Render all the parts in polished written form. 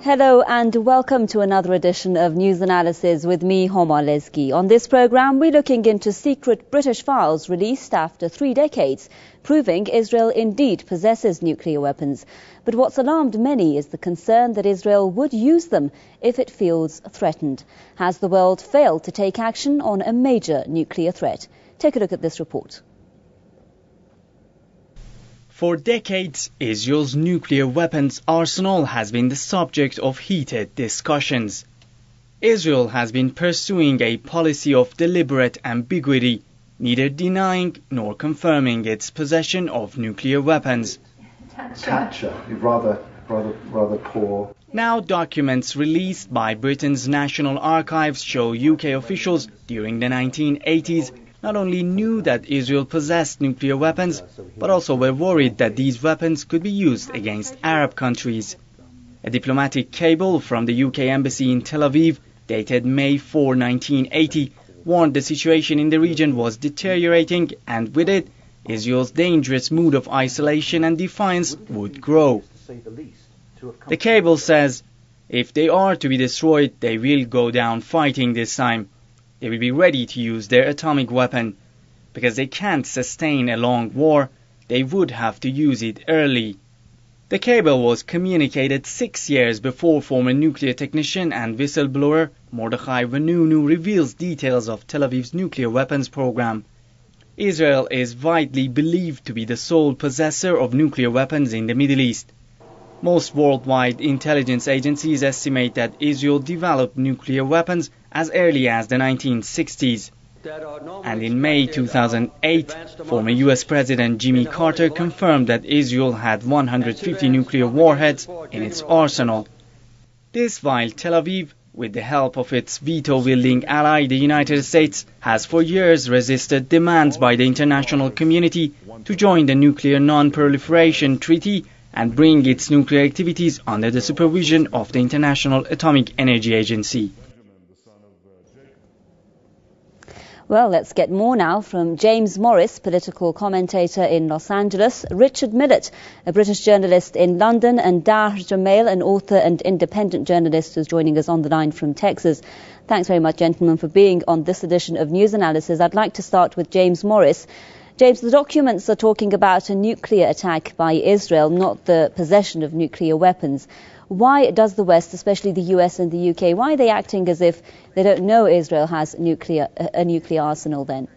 Hello and welcome to another edition of News Analysis with me, Homa Lesgi. On this programme, we're looking into secret British files released after 3 decades, proving Israel indeed possesses nuclear weapons. But what's alarmed many is the concern that Israel would use them if it feels threatened. Has the world failed to take action on a major nuclear threat? Take a look at this report. For decades, Israel's nuclear weapons arsenal has been the subject of heated discussions. Israel has been pursuing a policy of deliberate ambiguity, neither denying nor confirming its possession of nuclear weapons. Rather poor. Now documents released by Britain's National Archives show UK officials during the 1980s not only knew that Israel possessed nuclear weapons, but also were worried that these weapons could be used against Arab countries. A diplomatic cable from the UK embassy in Tel Aviv, dated May 4, 1980, warned the situation in the region was deteriorating, and with it, Israel's dangerous mood of isolation and defiance would grow. The cable says, if they are to be destroyed, they will go down fighting this time. They will be ready to use their atomic weapon. Because they can't sustain a long war, they would have to use it early. The cable was communicated 6 years before former nuclear technician and whistleblower Mordechai Vanunu reveals details of Tel Aviv's nuclear weapons program. Israel is widely believed to be the sole possessor of nuclear weapons in the Middle East. Most worldwide intelligence agencies estimate that Israel developed nuclear weapons as early as the 1960s. And in May 2008, former US President Jimmy Carter confirmed that Israel had 150 nuclear warheads in its arsenal. This while Tel Aviv, with the help of its veto-wielding ally, the United States, has for years resisted demands by the international community to join the Nuclear Non-Proliferation Treaty and bring its nuclear activities under the supervision of the International Atomic Energy Agency. Well, let's get more now from James Morris, political commentator in Los Angeles, Richard Millet, a British journalist in London, and Dahr Jamail, an author and independent journalist who's joining us on the line from Texas. Thanks very much, gentlemen, for being on this edition of News Analysis. I'd like to start with James Morris. James, the documents are talking about a nuclear attack by Israel, not the possession of nuclear weapons. Why does the West, especially the US and the UK, why are they acting as if they don't know Israel has a nuclear arsenal then?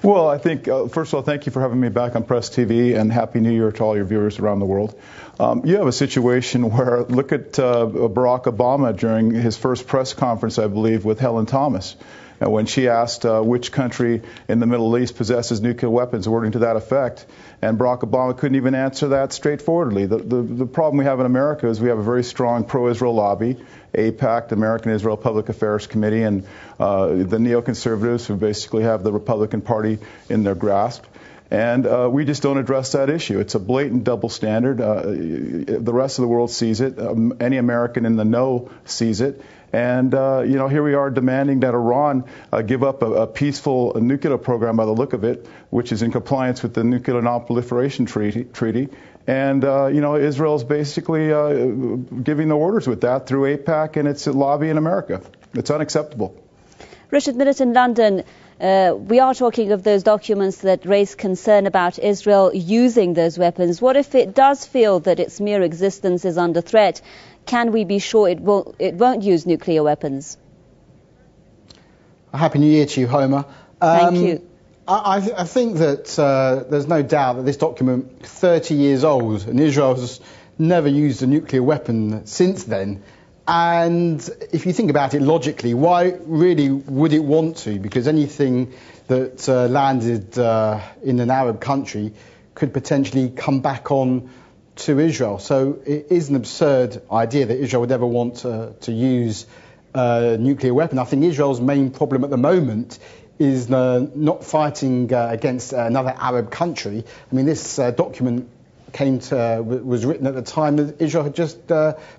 Well, I think, first of all, thank you for having me back on PressTV, and Happy New Year to all your viewers around the world. You have a situation where, look at Barack Obama during his first press conference, I believe, with Helen Thomas. And when she asked which country in the Middle East possesses nuclear weapons, wording to that effect, and Barack Obama couldn't even answer that straightforwardly. The problem we have in America is we have a very strong pro-Israel lobby, AIPAC, the American Israel Public Affairs Committee, and the neoconservatives who basically have the Republican Party in their grasp. And we just don't address that issue. It's a blatant double standard. The rest of the world sees it. Any American in the know sees it. And, here we are demanding that Iran give up a peaceful nuclear program by the look of it, which is in compliance with the Nuclear Non-Proliferation Treaty. And, Israel's basically giving the orders with that through AIPAC and its lobby in America. It's unacceptable. Richard Millet in London, we are talking of those documents that raise concern about Israel using those weapons. What if it does feel that its mere existence is under threat? Can we be sure it won't use nuclear weapons? Happy New Year to you, Homer. Thank you. I think that there's no doubt that this document, 30 years old, and Israel has never used a nuclear weapon since then. And if you think about it logically, why really would it want to? Because anything that landed in an Arab country could potentially come back on to Israel. So it is an absurd idea that Israel would ever want to use a nuclear weapon. I think Israel's main problem at the moment is not fighting against another Arab country. I mean, this document was written at the time that Israel had just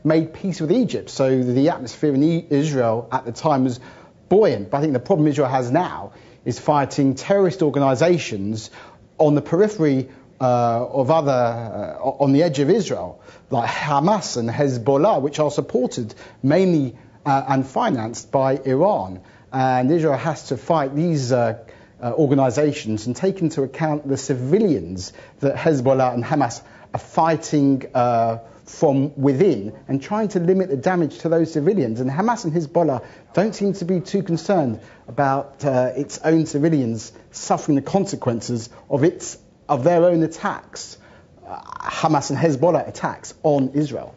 made peace with Egypt. So the atmosphere in Israel at the time was buoyant. But I think the problem Israel has now is fighting terrorist organisations on the periphery of other on the edge of Israel, like Hamas and Hezbollah, which are supported mainly and financed by Iran. And Israel has to fight these organizations and take into account the civilians that Hezbollah and Hamas are fighting from within and trying to limit the damage to those civilians. And Hamas and Hezbollah don't seem to be too concerned about its own civilians suffering the consequences of their own attacks, Hamas and Hezbollah attacks on Israel.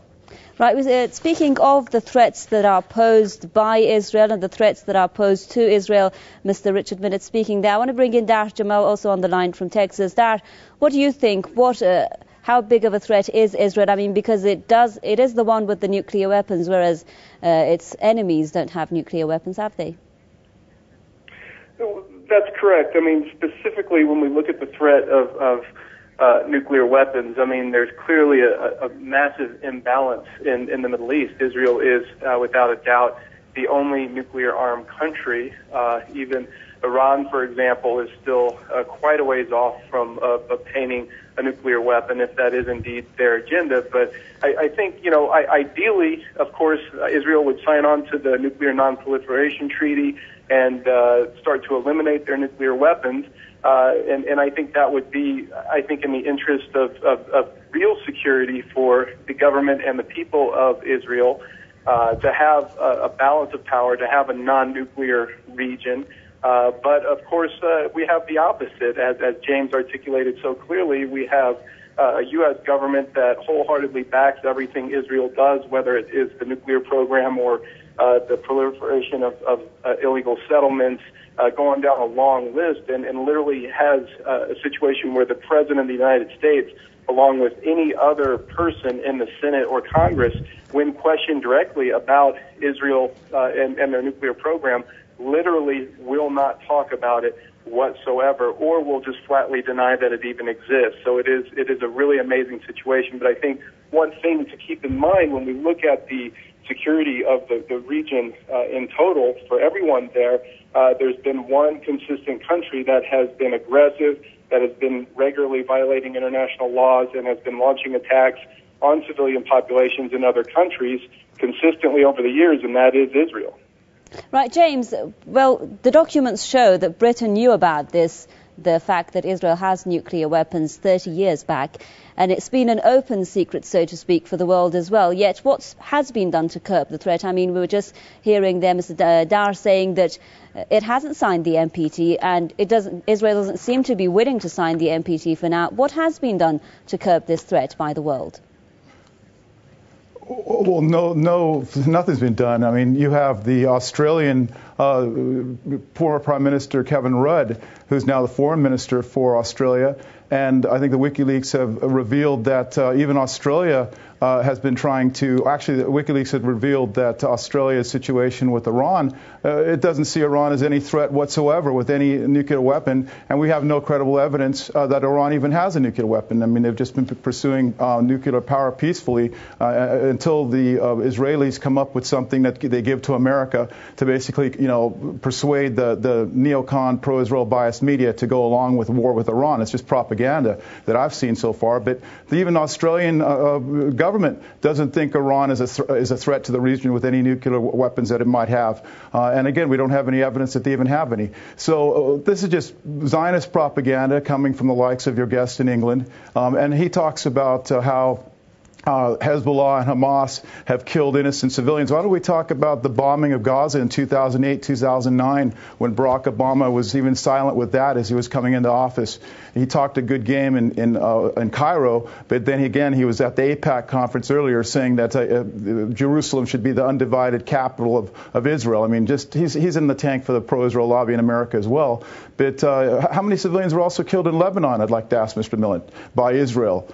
Right, speaking of the threats that are posed by Israel and the threats that are posed to Israel, Mr. Richard Millet speaking there. I want to bring in Dahr Jamail also on the line from Texas. Dahr, what do you think? How big of a threat is Israel? I mean, because it is the one with the nuclear weapons, whereas its enemies don't have nuclear weapons, have they? That's correct. I mean, specifically when we look at the threat of nuclear weapons, I mean, there's clearly a massive imbalance in the Middle East. Israel is, without a doubt, the only nuclear-armed country. Even Iran, for example, is still quite a ways off from obtaining a nuclear weapon, if that is indeed their agenda. But I think, ideally, of course, Israel would sign on to the Nuclear Non-Proliferation Treaty and start to eliminate their nuclear weapons. And I think that would be, in the interest of real security for the government and the people of Israel, to have a balance of power, to have a non-nuclear region. But, of course, we have the opposite. As James articulated so clearly, we have a U.S. government that wholeheartedly backs everything Israel does, whether it is the nuclear program or the proliferation of illegal settlements, going down a long list, and literally has a situation where the President of the United States, along with any other person in the Senate or Congress, when questioned directly about Israel and their nuclear program, literally will not talk about it whatsoever, or will just flatly deny that it even exists. So it is a really amazing situation. But I think one thing to keep in mind when we look at the security of the region in total for everyone there's been one consistent country that has been aggressive, that has been regularly violating international laws, and has been launching attacks on civilian populations in other countries consistently over the years, and that is Israel. Right, James, well, the documents show that Britain knew about this, the fact that Israel has nuclear weapons 30 years back, and it's been an open secret, so to speak, for the world as well. Yet what has been done to curb the threat? I mean, we were just hearing there Mr. Dahr saying that it hasn't signed the NPT, and Israel doesn't seem to be willing to sign the NPT for now. What has been done to curb this threat by the world? Well, no, nothing's been done. I mean, you have the Australian former Prime Minister Kevin Rudd, who's now the Foreign Minister for Australia, and I think the WikiLeaks have revealed that even Australia has been trying to, actually WikiLeaks had revealed that Australia's situation with Iran, it doesn't see Iran as any threat whatsoever with any nuclear weapon, and we have no credible evidence that Iran even has a nuclear weapon. I mean, they've just been pursuing nuclear power peacefully until the Israelis come up with something that they give to America to basically, persuade the neocon pro-Israel biased media to go along with war with Iran. It's just propaganda that I've seen so far. But even Australian government doesn't think Iran is a threat to the region with any nuclear weapons that it might have. And again, we don't have any evidence that they even have any. So this is just Zionist propaganda coming from the likes of your guest in England. And he talks about how Hezbollah and Hamas have killed innocent civilians. Why don't we talk about the bombing of Gaza in 2008, 2009, when Barack Obama was even silent with that as he was coming into office. He talked a good game in Cairo, but then again he was at the AIPAC conference earlier saying that Jerusalem should be the undivided capital of Israel. I mean, just he's in the tank for the pro-Israel lobby in America as well. But how many civilians were also killed in Lebanon, I'd like to ask Mr. Millet, by Israel,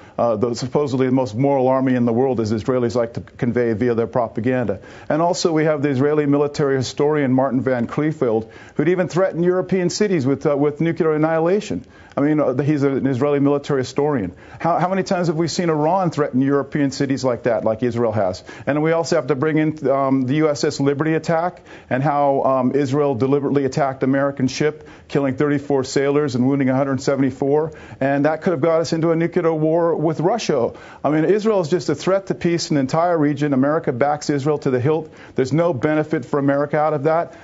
supposedly the most moral army army in the world, as Israelis like to convey via their propaganda. And also we have the Israeli military historian Martin van Kleefeld, who'd even threaten European cities with nuclear annihilation. I mean, he's an Israeli military historian. How many times have we seen Iran threaten European cities like that, like Israel has? And we also have to bring in the USS Liberty attack and how Israel deliberately attacked American ship, killing 34 sailors and wounding 174. And that could have got us into a nuclear war with Russia. I mean, Israel is just a threat to peace in the entire region. America backs Israel to the hilt. There's no benefit for America out of that.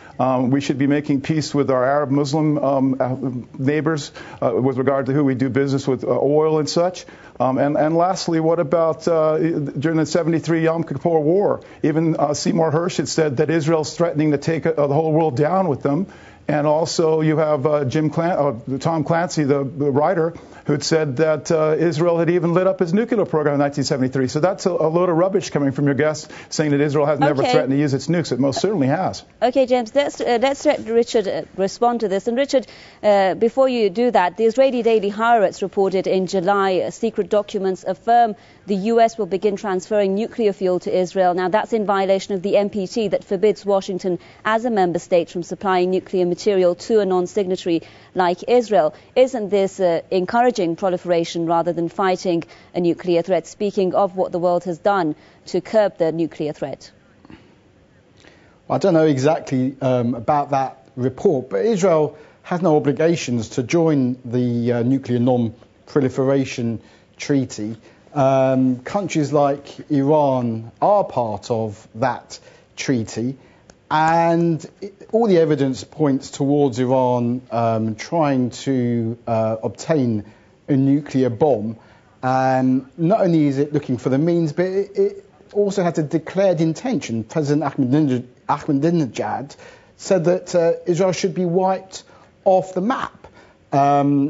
We should be making peace with our Arab Muslim neighbors with regard to who we do business with, oil and such. And lastly, what about during the 73 Yom Kippur War? Even Seymour Hersh had said that Israel's threatening to take the whole world down with them. And also you have Tom Clancy, the writer, who'd said that Israel had even lit up his nuclear program in 1973. So that's a load of rubbish coming from your guest saying that Israel has never threatened to use its nukes. It most certainly has. Okay, James, let's let Richard respond to this. And Richard, before you do that, the Israeli daily Haaretz reported in July secret documents affirm the U.S. will begin transferring nuclear fuel to Israel. Now, that's in violation of the NPT that forbids Washington as a member state from supplying nuclear material to a non-signatory like Israel. Isn't this encouraging proliferation rather than fighting a nuclear threat, speaking of what the world has done to curb the nuclear threat? I don't know exactly about that report, but Israel has no obligations to join the Nuclear Non-Proliferation Treaty. Countries like Iran are part of that treaty, and all the evidence points towards Iran trying to obtain a nuclear bomb. Not only is it looking for the means, but it also had a declared intention. President Ahmadinejad said that Israel should be wiped off the map. Mr.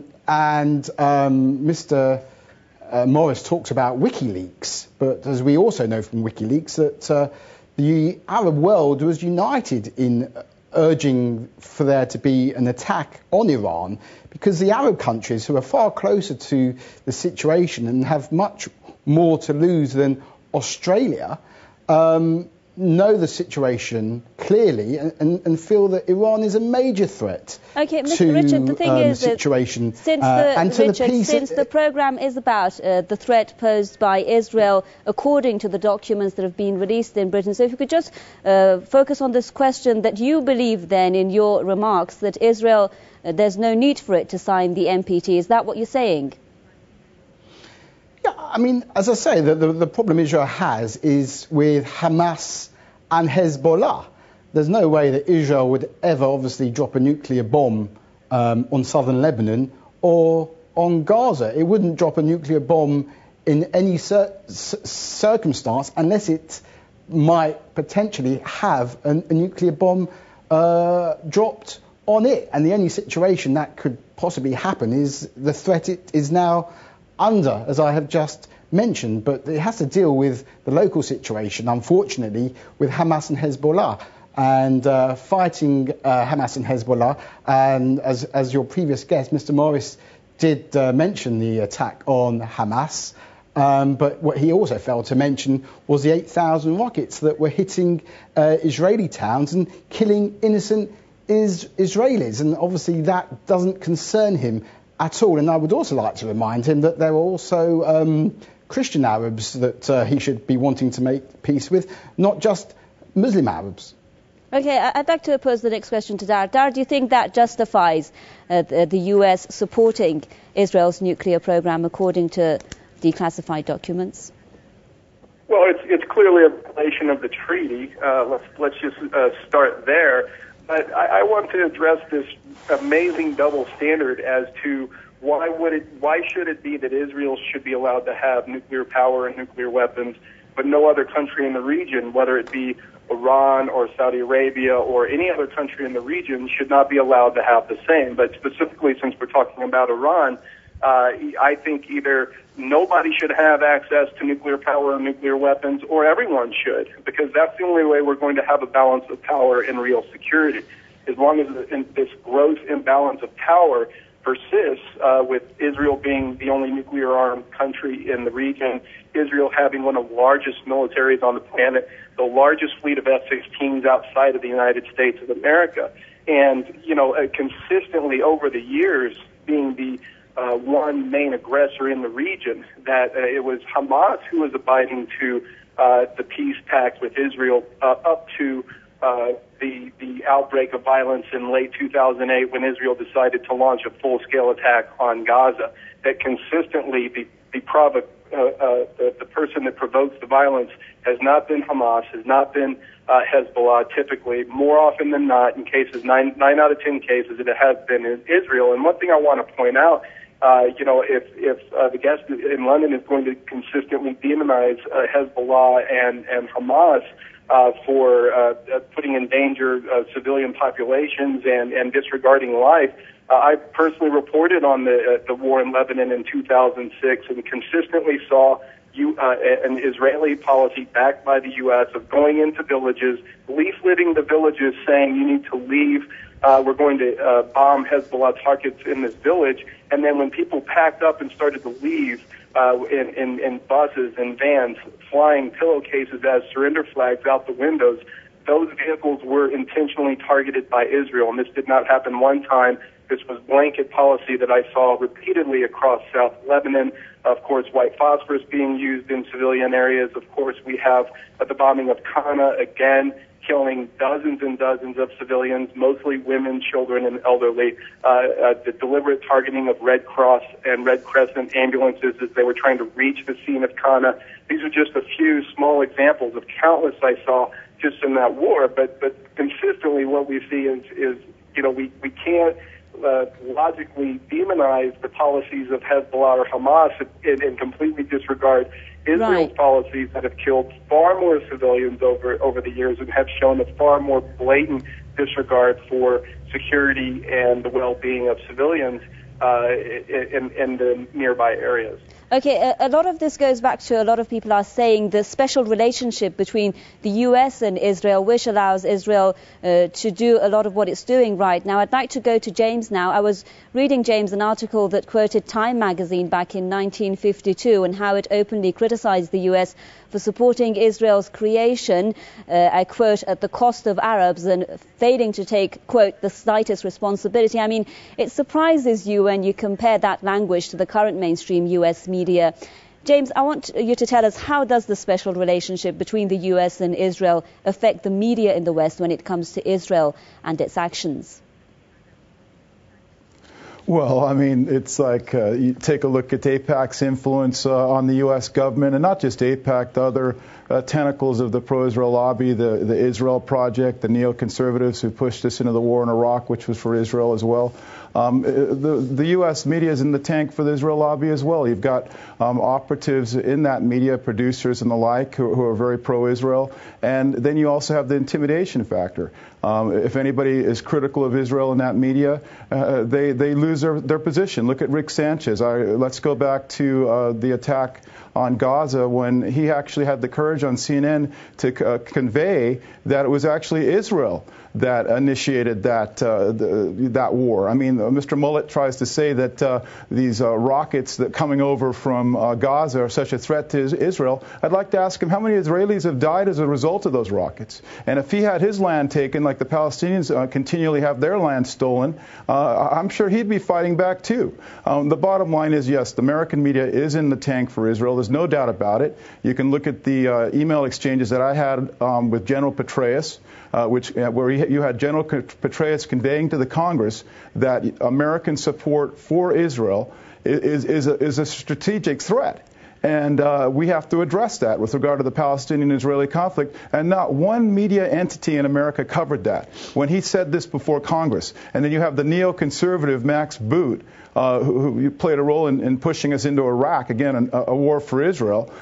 Morris talks about WikiLeaks, but as we also know from WikiLeaks that the Arab world was united in urging for there to be an attack on Iran, because the Arab countries, who are far closer to the situation and have much more to lose than Australia, know the situation clearly and feel that Iran is a major threat to Richard, the thing is the situation. Since the programme is about the threat posed by Israel, according to the documents that have been released in Britain, so if you could just focus on this question that you believe then in your remarks that Israel, there's no need for it to sign the NPT. Is that what you're saying? Yeah, I mean, as I say, the problem Israel has is with Hamas and Hezbollah. There's no way that Israel would ever obviously drop a nuclear bomb on southern Lebanon or on Gaza. It wouldn't drop a nuclear bomb in any circumstance unless it might potentially have a nuclear bomb dropped on it. And the only situation that could possibly happen is the threat it is now under, as I have just mentioned, but it has to deal with the local situation, unfortunately, with Hamas and Hezbollah, and fighting Hamas and Hezbollah. And as your previous guest, Mr. Morris, did mention the attack on Hamas, but what he also failed to mention was the 8,000 rockets that were hitting Israeli towns and killing innocent Israelis, and obviously that doesn't concern him at all. And I would also like to remind him that there are also Christian Arabs that he should be wanting to make peace with, not just Muslim Arabs. Okay, I'd like to pose the next question to Dahr. Dahr, do you think that justifies the US supporting Israel's nuclear program according to declassified documents? Well, it's clearly a violation of the treaty. Let's just start there. But I want to address this amazing double standard as to why should it be that Israel should be allowed to have nuclear power and nuclear weapons, but no other country in the region, whether it be Iran or Saudi Arabia or any other country in the region, should not be allowed to have the same. But specifically, since we're talking about Iran, I think either nobody should have access to nuclear power and nuclear weapons, or everyone should, because that's the only way we're going to have a balance of power and real security. As long as this gross imbalance of power persists, with Israel being the only nuclear-armed country in the region, Israel having one of the largest militaries on the planet, the largest fleet of F-16s outside of the United States of America, and, consistently over the years being the one main aggressor in the region, that it was Hamas who was abiding to the peace pact with Israel up to the outbreak of violence in late 2008 when Israel decided to launch a full-scale attack on Gaza. That consistently the person that provokes the violence has not been Hamas, has not been Hezbollah. Typically, more often than not, in cases 9 out of 10 cases, it has been Israel. And one thing I want to point out, if the guest in London is going to consistently demonize Hezbollah and Hamas for putting in danger civilian populations and disregarding life, I personally reported on the war in Lebanon in 2006 and consistently saw an Israeli policy backed by the U.S. of going into villages, leafleting the villages saying you need to leave. We're going to bomb Hezbollah targets in this village. And then when people packed up and started to leave in buses and vans, flying pillowcases as surrender flags out the windows, those vehicles were intentionally targeted by Israel. And this did not happen one time. This was blanket policy that I saw repeatedly across South Lebanon. Of course, white phosphorus being used in civilian areas. Of course, we have the bombing of Qana, again, killing dozens and dozens of civilians, mostly women, children, and elderly. The deliberate targeting of Red Cross and Red Crescent ambulances as they were trying to reach the scene of Qana. These are just a few small examples of countless I saw just in that war. But consistently what we see is we can't logically demonize the policies of Hezbollah or Hamas and completely disregard Israel's policies that have killed far more civilians over the years and have shown a far more blatant disregard for security and the well-being of civilians in the nearby areas. Okay, a lot of this goes back to a lot of people are saying the special relationship between the U.S. and Israel, which allows Israel to do a lot of what it's doing right now. I'd like to go to James now. I was reading, James, an article that quoted Time magazine back in 1952 and how it openly criticized the U.S. for supporting Israel's creation, I quote, at the cost of Arabs and failing to take, quote, the slightest responsibility. I mean, it surprises you when you compare that language to the current mainstream U.S. media. James, I want you to tell us, how does the special relationship between the U.S. and Israel affect the media in the West when it comes to Israel and its actions? Well, I mean, it's like you take a look at AIPAC's influence on the U.S. government, and not just AIPAC, the other tentacles of the pro-Israel lobby, the Israel Project, the neoconservatives who pushed us into the war in Iraq, which was for Israel as well. The U.S. media is in the tank for the Israel lobby as well. You've got operatives in that media, producers and the like, who are very pro-Israel. And then you also have the intimidation factor. If anybody is critical of Israel in that media, they lose their position. Look at Rick Sanchez. Let's go back to the attack on Gaza when he actually had the courage on CNN to convey that it was actually Israel that initiated that war. I mean, Mr. Millet tries to say that these rockets that coming over from Gaza are such a threat to Israel. I'd like to ask him how many Israelis have died as a result of those rockets. And if he had his land taken, like the Palestinians continually have their land stolen, I'm sure he'd be fighting back too. The bottom line is, yes, the American media is in the tank for Israel. There's no doubt about it. You can look at the email exchanges that I had with General Petraeus, where you had General Petraeus conveying to the Congress that American support for Israel is a strategic threat. And we have to address that with regard to the Palestinian-Israeli conflict. And not one media entity in America covered that when he said this before Congress. And then you have the neoconservative Max Boot who played a role in pushing us into Iraq, again, a war for Israel,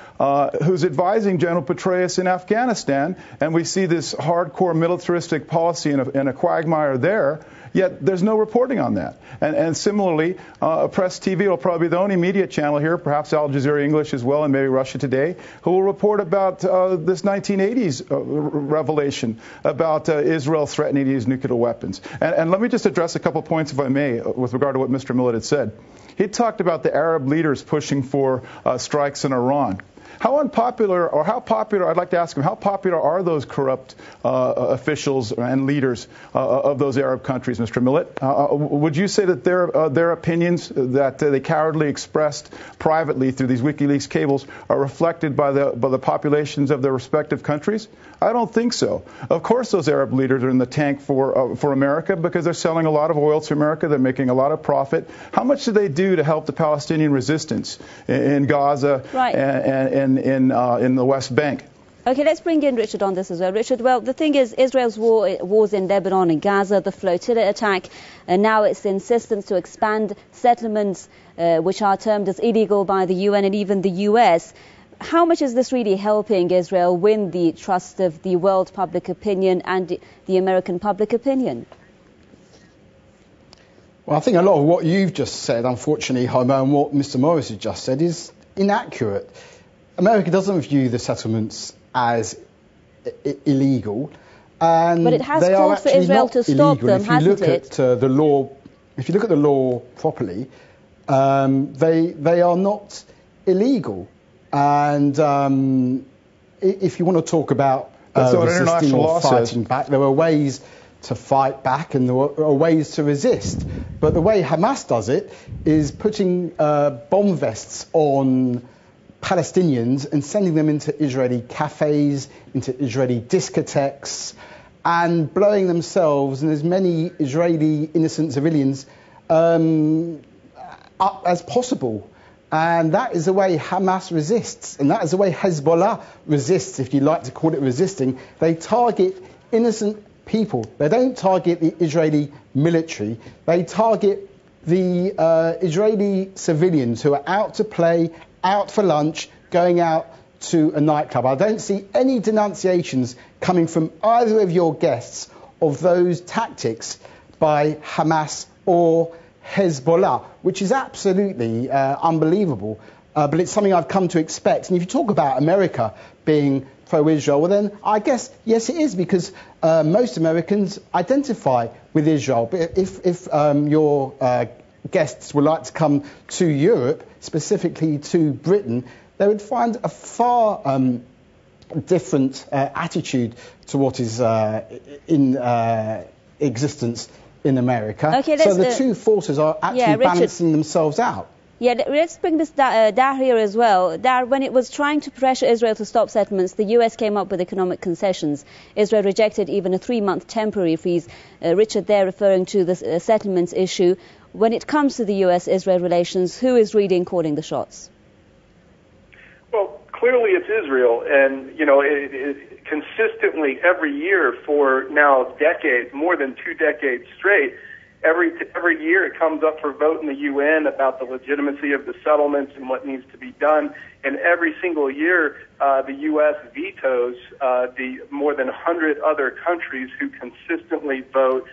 who's advising General Petraeus in Afghanistan, and we see this hardcore militaristic policy in a quagmire there. Yet there's no reporting on that. And similarly, PressTV will probably be the only media channel here, perhaps Al Jazeera English as well, and maybe Russia Today, who will report about this 1980s revelation about Israel threatening to use nuclear weapons. And let me just address a couple points, if I may, with regard to what Mr. Millet had said. He talked about the Arab leaders pushing for strikes in Iran. How unpopular, or how popular, I'd like to ask him, how popular are those corrupt officials and leaders of those Arab countries, Mr. Millet? Would you say that their opinions that they cowardly expressed privately through these WikiLeaks cables are reflected by the populations of their respective countries? I don't think so. Of course those Arab leaders are in the tank for America because they're selling a lot of oil to America. They're making a lot of profit. How much do they do to help the Palestinian resistance in Gaza and in the West Bank? Okay, let's bring in Richard on this as well. Richard, well, the thing is, Israel's wars in Lebanon and Gaza, the flotilla attack, and now its insistence to expand settlements which are termed as illegal by the UN and even the US. How much is this really helping Israel win the trust of the world public opinion and the American public opinion? Well, I think a lot of what you've just said, unfortunately, Jamal, and what Mr. Morris has just said is inaccurate. America doesn't view the settlements as illegal, and but it has they called are for actually Israel not to stop illegal. them, hasn't it? If you look at the law properly, they are not illegal. And if you want to talk about resisting or fighting back, there are ways to fight back and there are ways to resist. But the way Hamas does it is putting bomb vests on Palestinians and sending them into Israeli cafes, into Israeli discotheques, and blowing themselves and as many Israeli innocent civilians up as possible. And that is the way Hamas resists, and that is the way Hezbollah resists, if you like to call it resisting. They target innocent people. They don't target the Israeli military. They target the Israeli civilians who are out to play, out for lunch, going out to a nightclub. I don't see any denunciations coming from either of your guests of those tactics by Hamas or Hezbollah, which is absolutely unbelievable. But it's something I've come to expect. And if you talk about America being pro-Israel, well then I guess, yes, it is, because most Americans identify with Israel. But if your guests would like to come to Europe, specifically to Britain, they would find a far different attitude to what is in existence in America. Okay, so the two forces are actually balancing themselves out. Yeah, let's bring this Dahr here as well. Dahr, when it was trying to pressure Israel to stop settlements, the US came up with economic concessions. Israel rejected even a 3-month temporary freeze. Richard there referring to the settlements issue. When it comes to the US-Israel relations, who is really calling the shots? Well, clearly it's Israel, and it consistently every year for now decades, more than 2 decades straight, every year it comes up for vote in the UN about the legitimacy of the settlements and what needs to be done, and every single year the U.S. vetoes the more than 100 other countries who consistently vote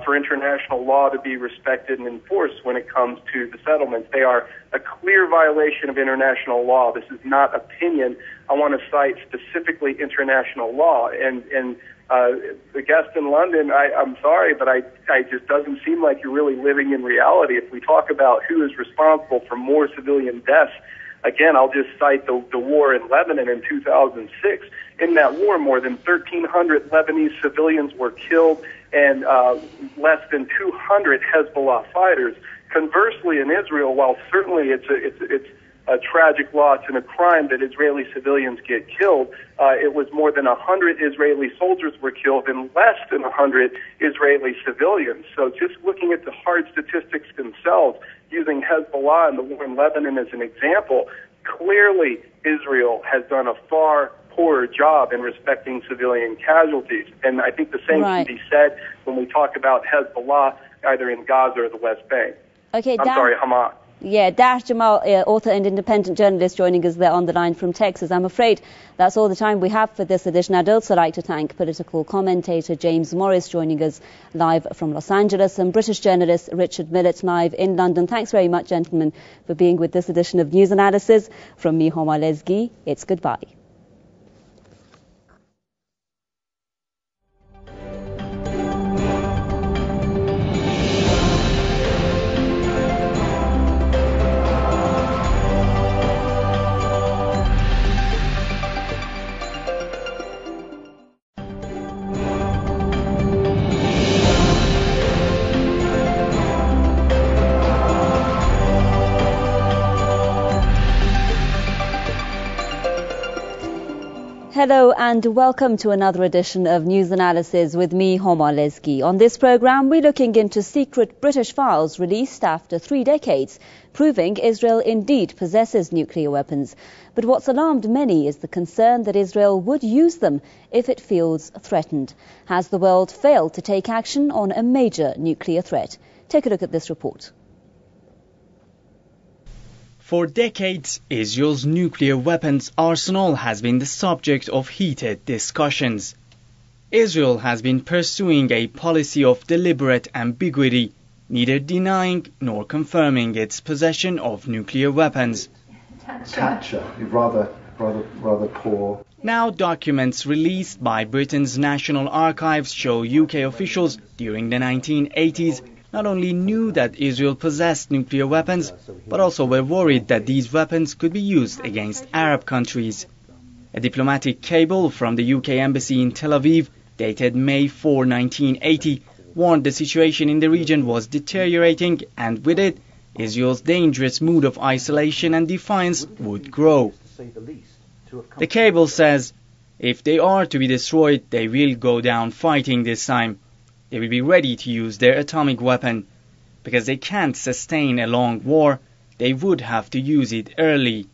for international law to be respected and enforced when it comes to the settlements. They are a clear violation of international law. This is not opinion. I want to cite specifically international law. And the guest in London, I'm sorry, but I just doesn't seem like you're really living in reality. If we talk about who is responsible for more civilian deaths, again, I'll just cite the war in Lebanon in 2006. In that war, more than 1,300 Lebanese civilians were killed and less than 200 Hezbollah fighters. Conversely, in Israel, while certainly it's a tragic loss and a crime that Israeli civilians get killed, it was more than 100 Israeli soldiers were killed and less than 100 Israeli civilians. So just looking at the hard statistics themselves, using Hezbollah and the war in Lebanon as an example, clearly Israel has done a far poorer job in respecting civilian casualties. And I think the same can be said when we talk about Hezbollah, either in Gaza or the West Bank. Okay, Hamas. Yeah, Dahr Jamail, author and independent journalist, joining us there on the line from Texas. I'm afraid that's all the time we have for this edition. I'd also like to thank political commentator James Morris, joining us live from Los Angeles, and British journalist Richard Millet, live in London. Thanks very much, gentlemen, for being with this edition of News Analysis. From me, Homa Lesgi, it's goodbye. Hello and welcome to another edition of News Analysis with me, Homa Lesgi. On this programme, we're looking into secret British files released after 3 decades, proving Israel indeed possesses nuclear weapons. But what's alarmed many is the concern that Israel would use them if it feels threatened. Has the world failed to take action on a major nuclear threat? Take a look at this report. For decades, Israel's nuclear weapons arsenal has been the subject of heated discussions. Israel has been pursuing a policy of deliberate ambiguity, neither denying nor confirming its possession of nuclear weapons. Rather poor. Now documents released by Britain's National Archives show UK officials during the 1980s not only knew that Israel possessed nuclear weapons, but also were worried that these weapons could be used against Arab countries. A diplomatic cable from the UK embassy in Tel Aviv, dated May 4, 1980, warned the situation in the region was deteriorating, and with it, Israel's dangerous mood of isolation and defiance would grow. The cable says, if they are to be destroyed, they will go down fighting this time. They will be ready to use their atomic weapon. Because they can't sustain a long war, they would have to use it early.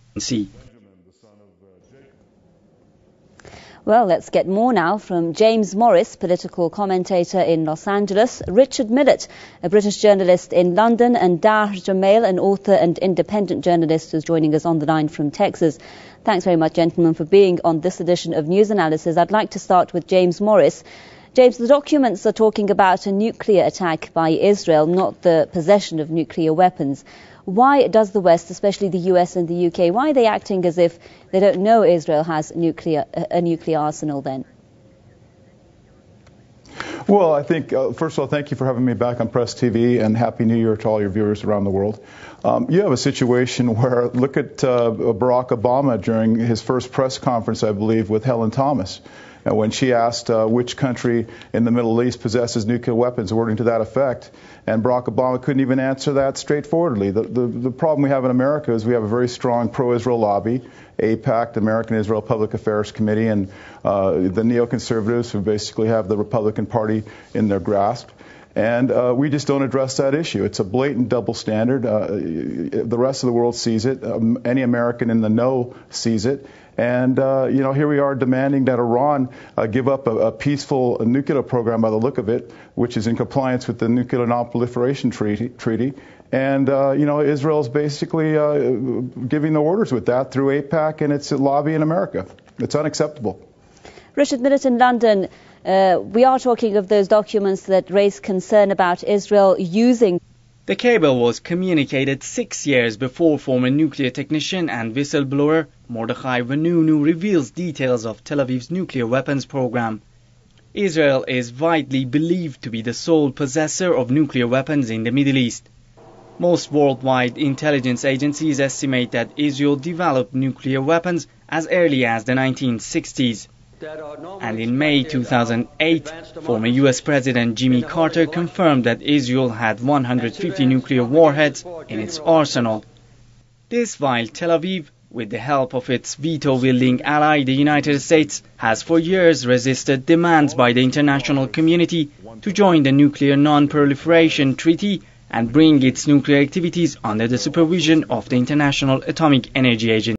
Well, let's get more now from James Morris, political commentator in Los Angeles, Richard Millet, a British journalist in London, and Dahr Jamail, an author and independent journalist who's joining us on the line from Texas. Thanks very much, gentlemen, for being on this edition of News Analysis. I'd like to start with James Morris. James, the documents are talking about a nuclear attack by Israel, not the possession of nuclear weapons. Why does the West, especially the US and the UK, why are they acting as if they don't know Israel has a nuclear arsenal then? Well, I think, first of all, thank you for having me back on PressTV, and Happy New Year to all your viewers around the world. You have a situation where, look at Barack Obama during his first press conference, I believe, with Helen Thomas. And when she asked which country in the Middle East possesses nuclear weapons, wording to that effect, and Barack Obama couldn't even answer that straightforwardly. The problem we have in America is we have a very strong pro-Israel lobby, AIPAC, the American Israel Public Affairs Committee, and the neoconservatives who basically have the Republican Party in their grasp. And we just don't address that issue. It's a blatant double standard. The rest of the world sees it. Any American in the know sees it. And, here we are demanding that Iran give up a peaceful nuclear program by the look of it, which is in compliance with the Nuclear Non-Proliferation Treaty. And, Israel's basically giving the orders with that through AIPAC and its lobby in America. It's unacceptable. Richard Millet in London, we are talking of those documents that raise concern about Israel using. The cable was communicated 6 years before former nuclear technician and whistleblower Mordechai Vanunu reveals details of Tel Aviv's nuclear weapons program. Israel is widely believed to be the sole possessor of nuclear weapons in the Middle East. Most worldwide intelligence agencies estimate that Israel developed nuclear weapons as early as the 1960s. And in May 2008, former US President Jimmy Carter confirmed that Israel had 150 nuclear warheads in its arsenal. This while Tel Aviv, with the help of its veto-wielding ally, the United States, has for years resisted demands by the international community to join the Nuclear Non-Proliferation Treaty and bring its nuclear activities under the supervision of the International Atomic Energy Agency.